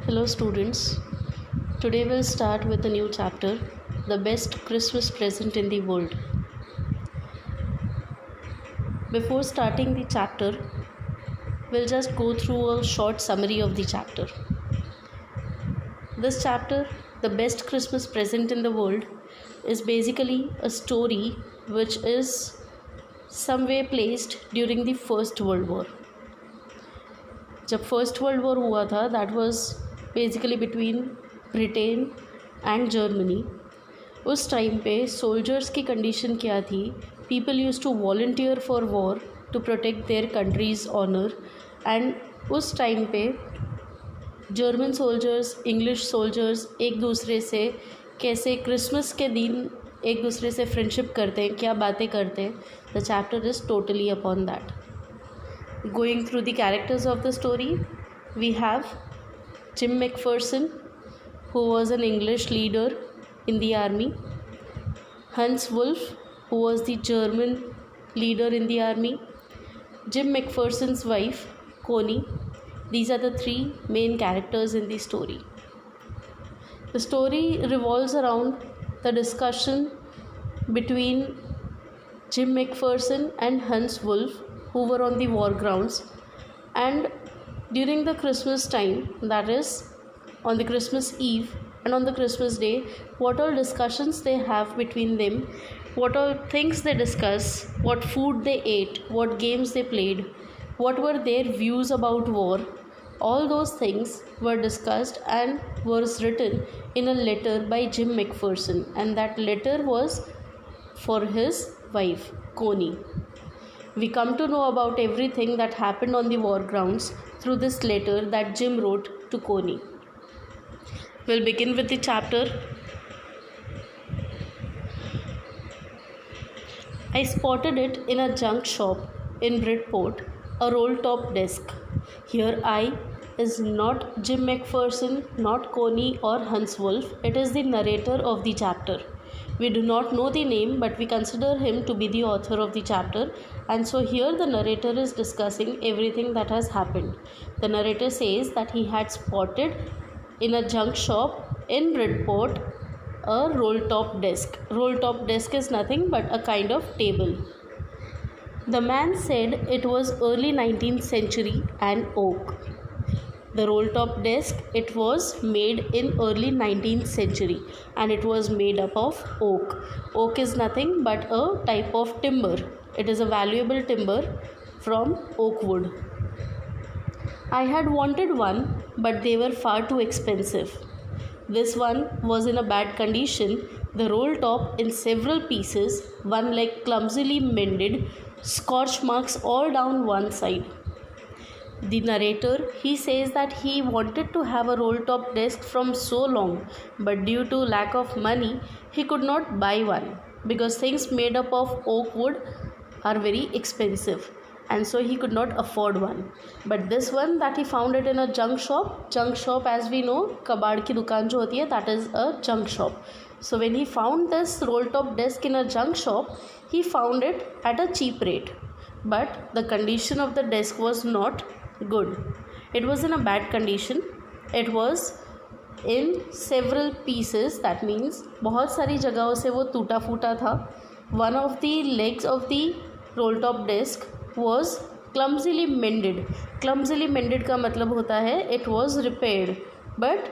Hello, students. Today we'll start with a new chapter, The Best Christmas Present in the World. Before starting the chapter, we'll just go through a short summary of the chapter. This chapter, The Best Christmas Present in the World, is basically a story which is somewhere placed during the First World War. जब first world war हुआ था that was basically between Britain and Germany. उस time पे soldiers की condition क्या थी? People use to volunteer for war to protect their countries honour. And उस time पे जर्मन सोल्जर्स, इंग्लिश सोल्जर्स एक दूसरे से कैसे क्रिसमस के दिन एक दूसरे से फ्रेंडशिप करते हैं, क्या बातें करते हैं. The chapter is totally upon that. Going through the characters of the story, we have Jim McPherson, who was an English leader in the army, Hans Wolf, who was the German leader in the army, Jim McPherson's wife, Connie. These are the three main characters in the story. The story revolves around the discussion between Jim McPherson and Hans Wolf, who were on the war grounds, and during the Christmas time, that is on the Christmas Eve and on the Christmas day, what all discussions they have between them, what all things they discuss, what food they ate, what games they played, what were their views about war. All those things were discussed and was written in a letter by Jim McPherson, and that letter was for his wife Connie. We come to know about everything that happened on the war grounds through this letter that Jim wrote to Connie. We'll begin with the chapter. I spotted it in a junk shop in Bridport, a roll-top desk. Here I is not Jim McPherson, not Connie or Hans Wolf. It is the narrator of the chapter. We do not know the name, but we consider him to be the author of the chapter, and so here the narrator is discussing everything that has happened. The narrator says that he had spotted in a junk shop in Bridport a roll-top desk. Roll-top desk is nothing but a kind of table. The man said it was early 19th century and oak. The roll-top desk, it was made in early 19th century and it was made up of oak. Oak is nothing but a type of timber. It is a valuable timber from oak wood. I had wanted one, but they were far too expensive. This one was in a bad condition, the roll top in several pieces, one leg clumsily mended, scorch marks all down one side. The narrator, he says that he wanted to have a roll-top desk from so long, but due to lack of money, he could not buy one because things made up of oak wood are very expensive, and so he could not afford one. But this one that he found it in a junk shop as we know, कबाड़ की दुकान जो होती है, that is a junk shop. So when he found this roll-top desk in a junk shop, he found it at a cheap rate, but the condition of the desk was not good. It was in a bad condition. It was in several pieces. That means बहुत सारी जगहों से वो टूटा फूटा था. One of the legs of the roll top desk was clumsily mended. Clumsily mended का मतलब होता है it was repaired, but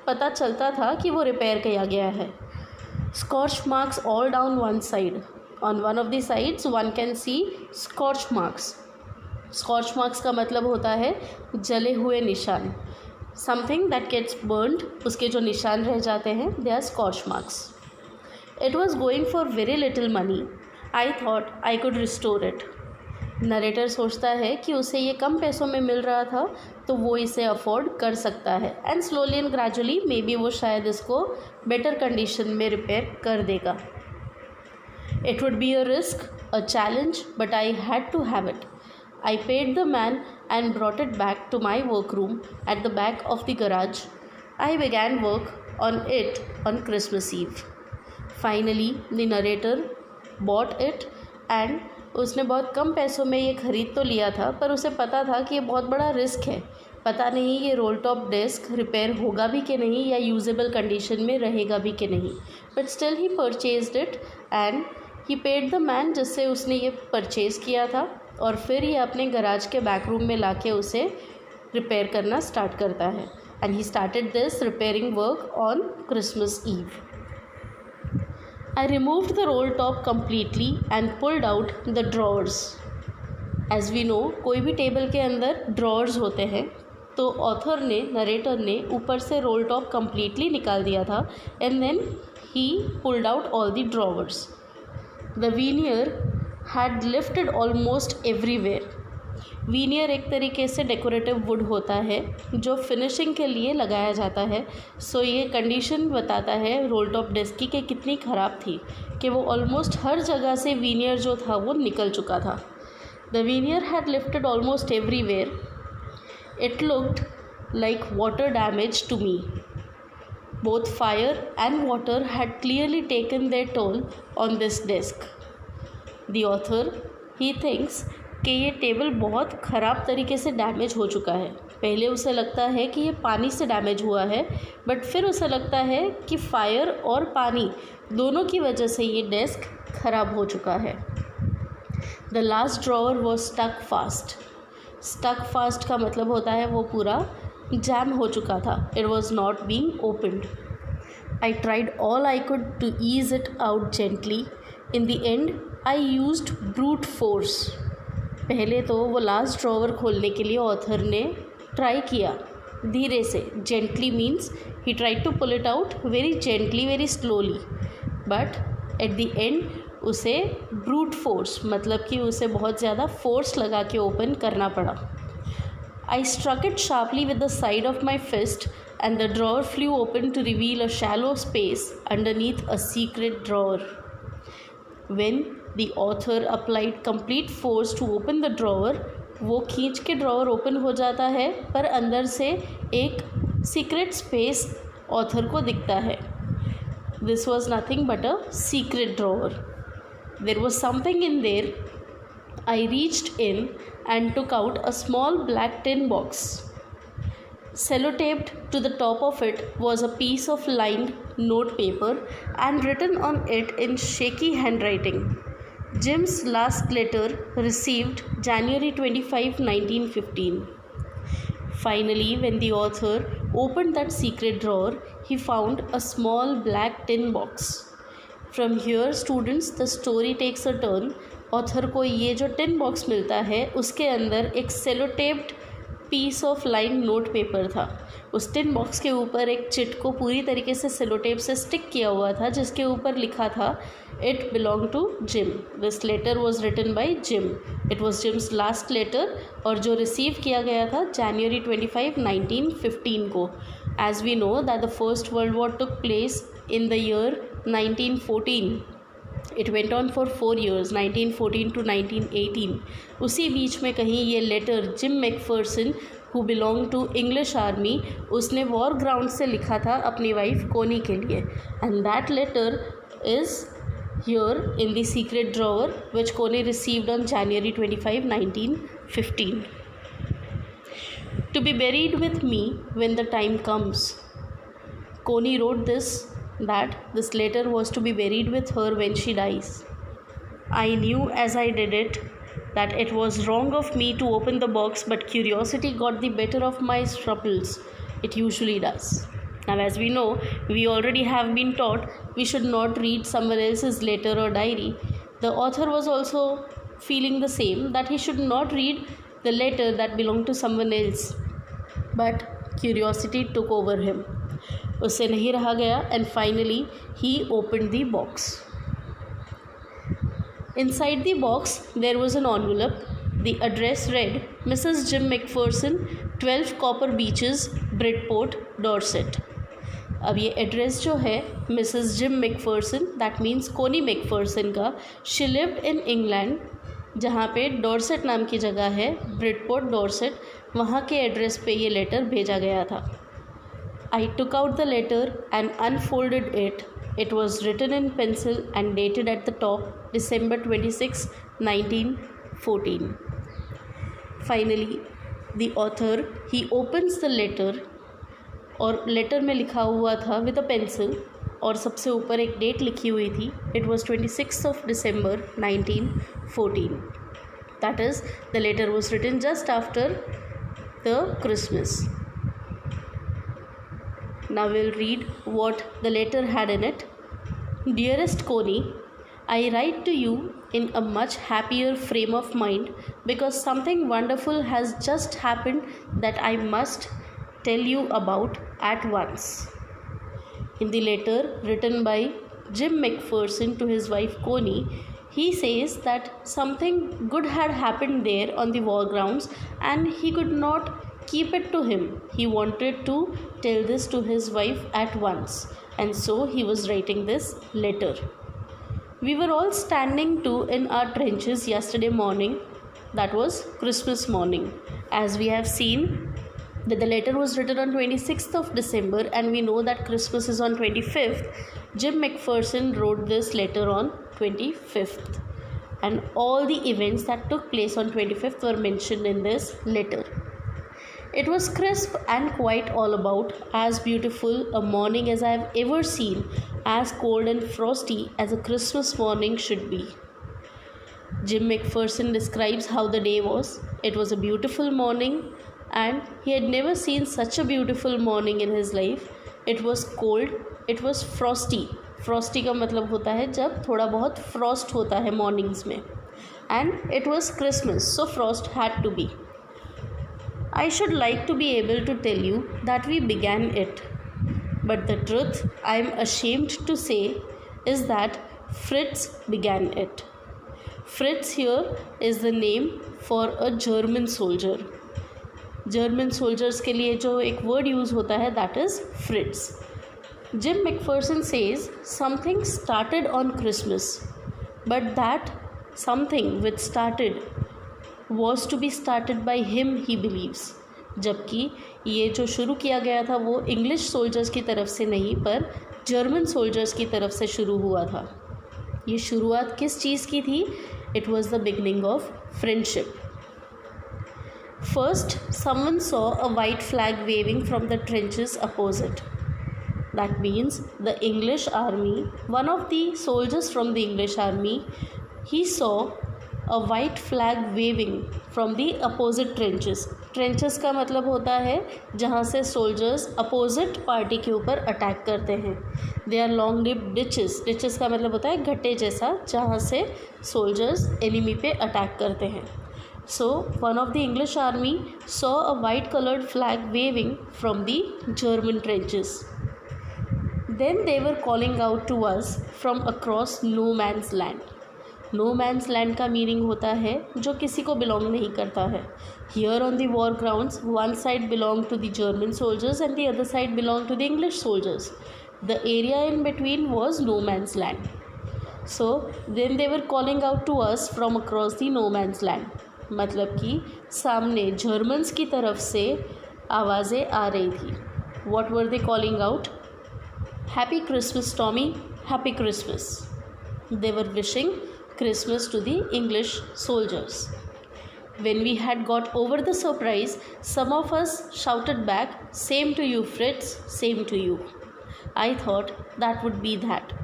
पता चलता था कि वो रिपेयर किया गया है. Scorch marks all down one side. On one of the sides one can see scorch marks. Scorch marks का मतलब होता है जले हुए निशान. समथिंग दैट गेट्स बर्न्ड, उसके जो निशान रह जाते हैं, they are scorch marks. It was going for very little money. I thought I could restore it. Narrator सोचता है कि उसे ये कम पैसों में मिल रहा था तो वो इसे अफोर्ड कर सकता है, and slowly and gradually may be वो शायद इसको बेटर कंडीशन में रिपेयर कर देगा. It would be a risk, a challenge, but I had to have it. I paid the man and brought it back to my workroom at the back of the garage. I began work on it on Christmas Eve. Finally, the narrator bought it and उसने बहुत कम पैसों में ये ख़रीद तो लिया था, पर उसे पता था कि ये बहुत बड़ा रिस्क है. पता नहीं ये रोल टॉप डेस्क रिपेयर होगा भी कि नहीं या यूजेबल कंडीशन में रहेगा भी कि नहीं, but still he purchased it and he paid the man जिससे उसने ये परचेज़ किया था, और फिर ये अपने गराज के बैक रूम में लाके उसे रिपेयर करना स्टार्ट करता है। And he started this repairing work on Christmas eve. I removed the roll top completely and pulled out the drawers. As we know, कोई भी टेबल के अंदर ड्रॉर्स होते हैं, तो ऑथर ने, नरेटर ने ऊपर से रोल टॉप कम्प्लीटली निकाल दिया था and then he pulled out all the drawers. The veneer had lifted almost everywhere. Veneer एक तरीके से डेकोरेटिव वुड होता है जो फिनिशिंग के लिए लगाया जाता है। सो ये कंडीशन बताता है रोल टॉप डेस्क की कि कितनी ख़राब थी कि वो ऑलमोस्ट हर जगह से वीनियर जो था वो निकल चुका था। The veneer had lifted almost everywhere. It looked like water damage to me. Both fire and water had clearly taken their toll on this desk. The author he thinks कि ये टेबल बहुत ख़राब तरीके से डैमेज हो चुका है। पहले उसे लगता है कि ये पानी से डैमेज हुआ है, बट फिर उसे लगता है कि फायर और पानी दोनों की वजह से ये डेस्क ख़राब हो चुका है। The last drawer was stuck fast. Stuck fast का मतलब होता है वो पूरा जैम हो चुका था। It was not being opened. I tried all I could to ease it out gently. In the end I used brute force. पहले तो वो लास्ट ड्रॉवर खोलने के लिए ऑथर ने ट्राई किया धीरे से। Gently means he tried to pull it out very gently, very slowly, but at the end उसे ब्रूट फोर्स मतलब कि उसे बहुत ज़्यादा फोर्स लगा के ओपन करना पड़ा। I struck it sharply with the side of my fist and the drawer flew open to reveal a shallow space underneath a secret drawer. When the author applied complete force to open the drawer, वो खींच के drawer open हो जाता है, पर अंदर से एक सीक्रेट स्पेस ऑथर को दिखता है। This was nothing but a secret drawer. There was something in there. I reached in and took out a small black tin box. Sellotaped to the top of it was a piece of lined note paper and written on it in shaky handwriting, Jim's last letter received January 25, 1915. Finally, when the author opened that secret drawer, he found a small black tin box. From here, students, the story takes a turn. Author को ये जो tin box मिलता है उसके अंदर एक sellotaped piece of line note paper था। उस टिन बॉक्स के ऊपर एक चिट को पूरी तरीके से सेलोटेप से स्टिक किया हुआ था जिसके ऊपर लिखा था it belong to Jim. This letter was written by Jim. It was Jim's last letter और जो रिसीव किया गया था January 25, 1915 को। As we know that the first world war took place in the year 1914। It went on for 4 years, 1914 to 1918। उसी बीच में कहीं ये letter Jim McPherson who belong to English army, उसने वॉर ग्राउंड से लिखा था अपनी वाइफ कोनी के लिए। And that letter is here in the secret drawer which Connie received on January 25, 1915। To be buried with me when the time comes. Coney wrote this that this letter was to be buried with her when she dies. I knew as I did it that it was wrong of me to open the box, but curiosity got the better of my scruples. It usually does. Now, as we know, we already have been taught we should not read someone else's letter or diary. The author was also feeling the same, that he should not read the letter that belonged to someone else. But curiosity took over him. उससे नहीं रहा गया and finally he opened the box. Inside the box there was an envelope. The address read Mrs Jim McPherson, 12 Copper Beeches, Bridport, Dorset. अब ये address जो है Mrs Jim McPherson, that means Connie McPherson का, she lived in England, जहाँ पे Dorset नाम की जगह है, ब्रिडपोर्ट, डॉर्सेट, वहाँ के एड्रेस पे ये लेटर भेजा गया था। I took out the letter and unfolded it. It was written in pencil and dated at the top December 26, 1914. Finally, The author, he opens the letter, और लेटर में लिखा हुआ था विद अ पेंसिल, और सबसे ऊपर एक डेट लिखी हुई थी. It was 26th of December 1914. That is the letter was written just after the Christmas. Now we'll read what the letter had in it. Dearest Connie, I write to you in a much happier frame of mind because something wonderful has just happened that I must tell you about at once. In the letter written by Jim McPherson to his wife Connie, he says that something good had happened there on the war grounds and he could not keep it to him. He wanted to tell this to his wife at once, and so he was writing this letter. We were all standing in our trenches yesterday morning. That was Christmas morning. As we have seen that the letter was written on 26th of December and we know that Christmas is on 25th, Jim McPherson wrote this letter on 25th. And all the events that took place on 25th were mentioned in this letter. It was crisp and quite all about, as beautiful a morning as I have ever seen, as cold and frosty as a Christmas morning should be. Jim McPherson describes how the day was. It was a beautiful morning and he had never seen such a beautiful morning in his life. It was cold, it was frosty. Frosty का मतलब होता है जब थोड़ा बहुत frost होता है mornings में. And it was Christmas, so frost had to be. I should like to be able to tell you that we began it, but the truth I am ashamed to say is that Fritz began it. Fritz here is the name for a German soldier. German soldiers के लिए जो एक word use होता है that is Fritz. Jim McPherson says something started on Christmas, but that something which started was to be started by him, he believes. जबकि ये जो शुरू किया गया था वो इंग्लिश सोल्जर्स की तरफ से नहीं पर जर्मन सोल्जर्स की तरफ से शुरू हुआ था. ये शुरुआत किस चीज़ की थी? It was the beginning of friendship. First someone saw a white flag waving from the trenches opposite. That means the English army, one of the soldiers from the English army, he saw a white flag waving from the opposite trenches. Trenches का मतलब होता है जहाँ से soldiers opposite party के ऊपर attack करते हैं. They are long deep ditches. Ditches का मतलब होता है गड्ढे जैसा जहाँ से soldiers enemy पे अटैक करते हैं. So one of the English army saw a white colored flag waving from the German trenches. Then they were calling out to us from across no man's land. No man's land का meaning होता है जो किसी को belong नहीं करता है. Here on the war grounds one side belong to the German soldiers and the other side belong to the English soldiers. The area in between was no man's land. So then they were calling out to us from across the no man's land. मतलब कि सामने Germans की तरफ से आवाज़ें आ रही थी. What were they calling out? Happy Christmas Tommy, happy Christmas. They were wishing Christmas to the English soldiers. When we had got over the surprise, some of us shouted back, "Same to you, Fritz, same to you." I thought that would be that.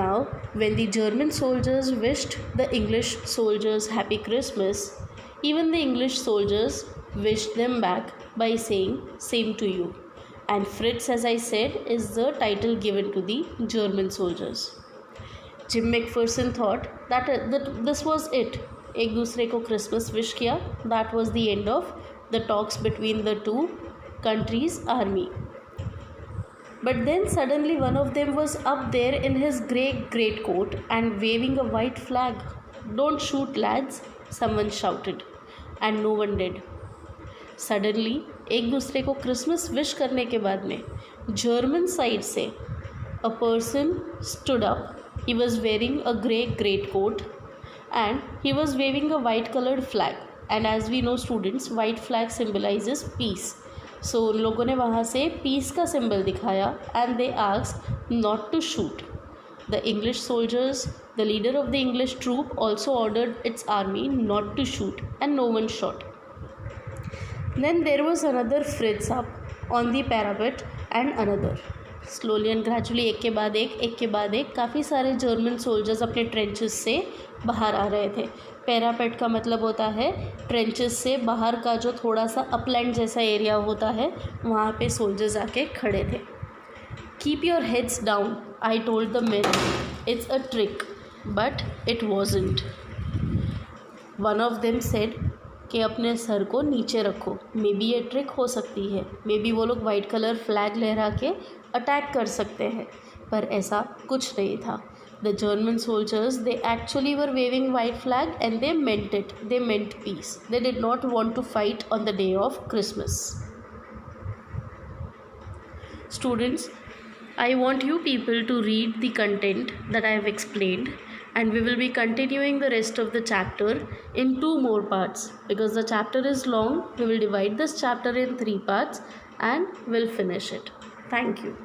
Now, when the German soldiers wished the English soldiers Happy Christmas, even the English soldiers wished them back by saying, "Same to you." And Fritz, as I said, is the title given to the German soldiers. Jim McPherson thought that this was it. एक दूसरे को Christmas wish किया. That was the end of the talks between the two countries army. But then suddenly one of them was up there in his great coat and waving a white flag. Don't shoot lads, someone shouted, and no one did. Suddenly एक दूसरे को Christmas wish करने के बाद में German side से a person stood up. He was wearing a grey greatcoat and he was waving a white colored flag. And as we know students, white flag symbolizes peace. So उन लोगों ने वहाँ से peace का symbol दिखाया and they asked not to shoot. The English soldiers, the leader of the English troop also ordered its army not to shoot and no one shot. Then there was another Fritz up on the parapet and another. Slowly and gradually एक के बाद एक काफ़ी सारे German soldiers अपने trenches से बाहर आ रहे थे. पैरापेट का मतलब होता है ट्रेंचेस से बाहर का जो थोड़ा सा अपलैंड जैसा एरिया होता है, वहाँ पे सोल्जर्स आके खड़े थे. Keep your heads down, I told the main. It's a trick, but it wasn't. One of them said कि अपने सर को नीचे रखो. मे बी ये ट्रिक हो सकती है. मे बी वो लोग वाइट कलर फ्लैग लहरा के अटैक कर सकते हैं, पर ऐसा कुछ नहीं था. The German soldiers, they actually were waving white flag and they meant it. They meant peace. They did not want to fight on the day of Christmas. Students, I want you people to read the content that I have explained, and we will be continuing the rest of the chapter in 2 more parts. Because the chapter is long, we will divide this chapter in 3 parts and we'll finish it. Thank you.